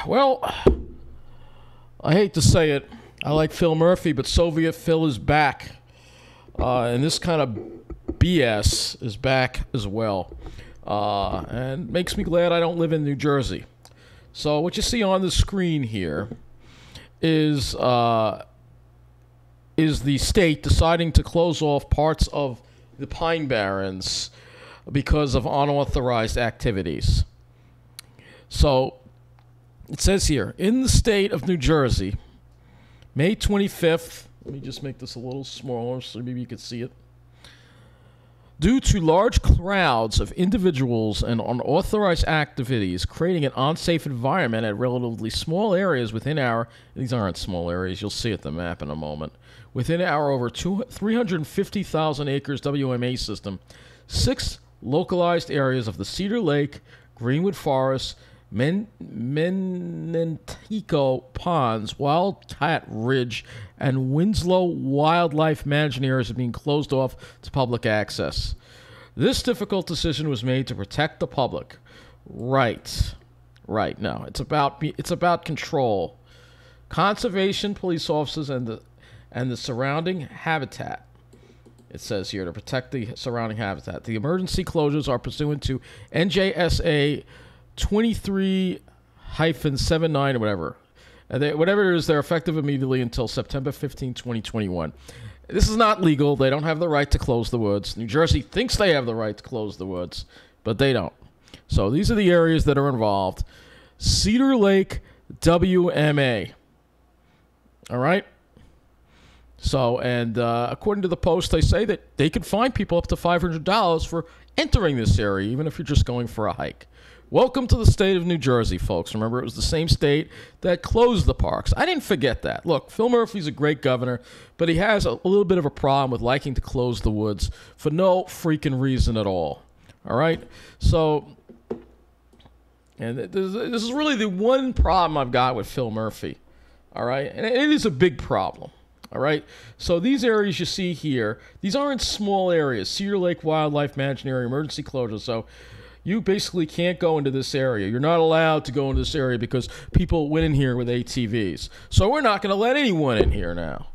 Well, I hate to say it. I like Phil Murphy, but Soviet Phil is back. And this kind of BS is back as well. And makes me glad I don't live in New Jersey. So what you see on the screen here is the state deciding to close off parts of the Pine Barrens because of unauthorized activities. So it says here, in the state of New Jersey, May 25th, let me just make this a little smaller so maybe you can see it. Due to large crowds of individuals and unauthorized activities creating an unsafe environment at relatively small areas within our, these aren't small areas, you'll see it the map in a moment, within our over 350,000 acres WMA system, 6 localized areas of the Cedar Lake, Greenwood Forest, Menantico Ponds, Wildcat Ridge, and Winslow Wildlife Management areas are being closed off to public access. This difficult decision was made to protect the public. Right. No, it's about control, conservation, police officers, and the surrounding habitat. It says here to protect the surrounding habitat. The emergency closures are pursuant to NJSA 23-79 or whatever. Whatever it is, they're effective immediately until September 15, 2021. This is not legal. They don't have the right to close the woods. New Jersey thinks they have the right to close the woods, but they don't. So these are the areas that are involved. Cedar Lake WMA. All right? So, and according to the Post, they say that they could fine people up to $500 for entering this area, even if you're just going for a hike. Welcome to the state of New Jersey, folks. Remember, it was the same state that closed the parks. I didn't forget that. Look, Phil Murphy's a great governor, but he has a little bit of a problem with liking to close the woods for no freaking reason at all. All right? So, and this is really the one problem I've got with Phil Murphy. All right? And it is a big problem. All right? So these areas you see here, these aren't small areas. Cedar Lake Wildlife Management Area, emergency closure. So you basically can't go into this area. You're not allowed to go into this area because people went in here with ATVs. So we're not going to let anyone in here now.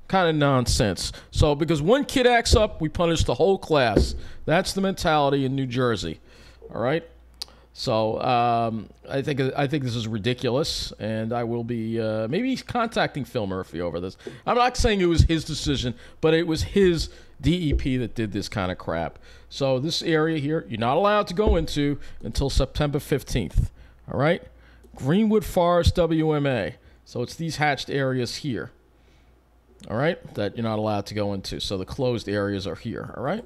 Kind of nonsense. So because one kid acts up, we punish the whole class. That's the mentality in New Jersey. All right? So I think this is ridiculous, and I will be maybe contacting Phil Murphy over this. I'm not saying it was his decision, but it was his DEP that did this kind of crap. So this area here, you're not allowed to go into until September 15th. All right? Greenwood Forest WMA. So it's these hatched areas here. All right? That you're not allowed to go into. So the closed areas are here. All right?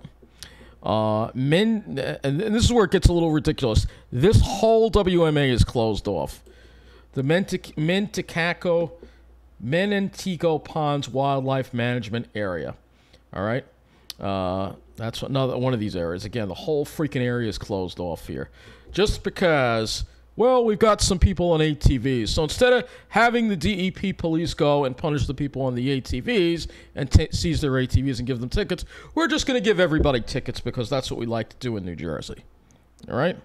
And this is where it gets a little ridiculous. This whole WMA is closed off. The Menantico Ponds Wildlife Management Area. All right? That's another one of these areas. Again, the whole freaking area is closed off here. Just because, well, we've got some people on ATVs. So instead of having the DEP police go and punish the people on the ATVs and seize their ATVs and give them tickets, we're just going to give everybody tickets because that's what we like to do in New Jersey. All right?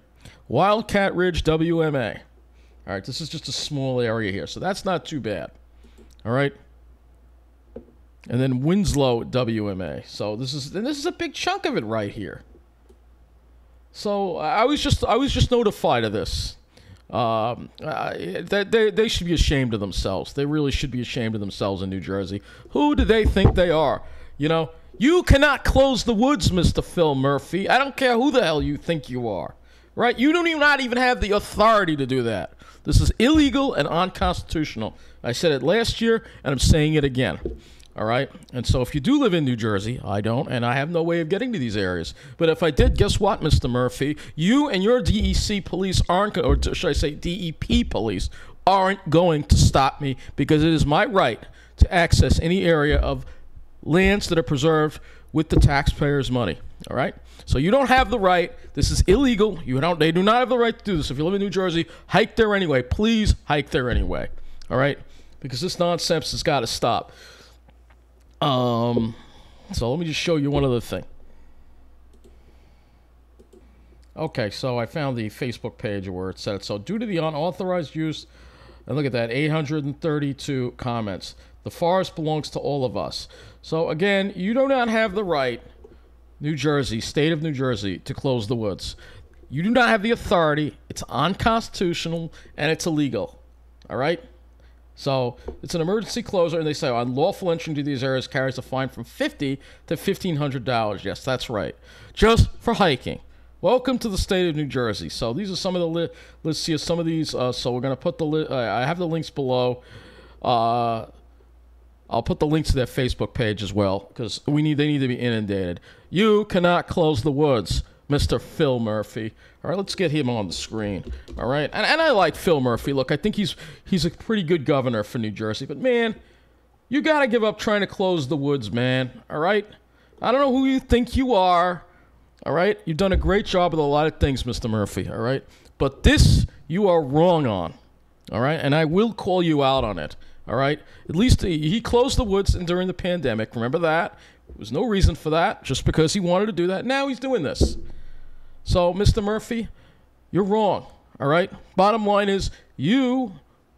Wildcat Ridge WMA. All right, this is just a small area here, so that's not too bad. All right? And then Winslow WMA. So this is a big chunk of it right here. So I was just notified of this. They should be ashamed of themselves. They really should be ashamed of themselves in New Jersey. Who do they think they are? You know, you cannot close the woods, Mr. Phil Murphy. I don't care who the hell you think you are. Right? You don't not even have the authority to do that. This is illegal and unconstitutional. I said it last year, and I'm saying it again. All right? And so if you do live in New Jersey, I don't, and I have no way of getting to these areas. But if I did, guess what, Mr. Murphy? You and your DEC police aren't, or should I say DEP police, aren't going to stop me because it is my right to access any area of lands that are preserved with the taxpayers' money. All right? So you don't have the right. This is illegal. They do not have the right to do this. If you live in New Jersey, hike there anyway. Please hike there anyway. All right? Because this nonsense has got to stop. So let me just show you one other thing. Okay, so I found the Facebook page where it said so. Due to the unauthorized use, and look at that, 832 comments. The forest belongs to all of us. So again, you do not have the right, New Jersey, state of New Jersey, to close the woods. You do not have the authority. It's unconstitutional and it's illegal. All right? So it's an emergency closure, and they say unlawful entry into these areas carries a fine from $50 to $1,500. Yes, that's right. Just for hiking. Welcome to the state of New Jersey. So these are some of the let's see some of these. So we're gonna put I have the links below. I'll put the links to their Facebook page as well because they need to be inundated. You cannot close the woods, Mr. Phil Murphy. All right, let's get him on the screen. All right, and I like Phil Murphy. Look, I think he's a pretty good governor for New Jersey. But man, you gotta give up trying to close the woods, man. All right, I don't know who you think you are. All right, you've done a great job with a lot of things, Mr. Murphy. All right, but this you are wrong on. All right, and I will call you out on it. All right, at least he closed the woods during the pandemic. Remember that? There was no reason for that, just because he wanted to do that. Now he's doing this. So, Mr. Murphy, you're wrong. All right. Bottom line is, you,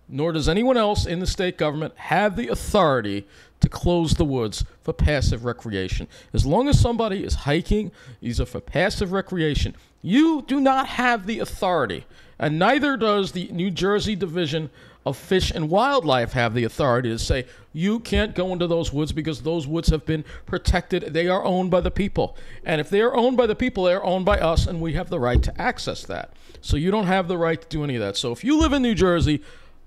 nor does anyone else in the state government, have the authority to close the woods for passive recreation. As long as somebody is hiking, these are for passive recreation. You do not have the authority, and neither does the New Jersey Division of Fish and Wildlife have the authority to say you can't go into those woods because those woods have been protected. They are owned by the people. And if they are owned by the people, they are owned by us, and we have the right to access that. So you don't have the right to do any of that. So if you live in New Jersey,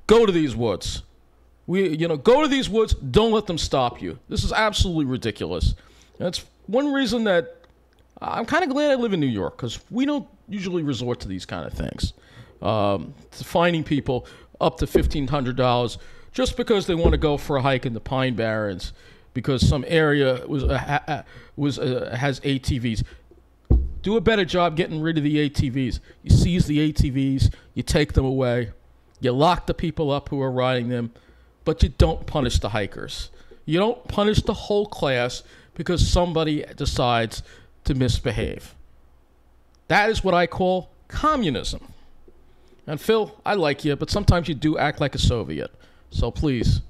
go to these woods. Go to these woods. Don't let them stop you. This is absolutely ridiculous. That's one reason that I'm kind of glad I live in New York, because we don't usually resort to these kind of things. Finding people up to $1,500 just because they want to go for a hike in the Pine Barrens because some area has ATVs. Do a better job getting rid of the ATVs. You seize the ATVs, you take them away, you lock the people up who are riding them, but you don't punish the hikers. You don't punish the whole class because somebody decides to misbehave. That is what I call communism. And Phil, I like you, but sometimes you do act like a Soviet. So please,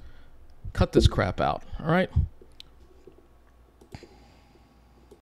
cut this crap out, all right?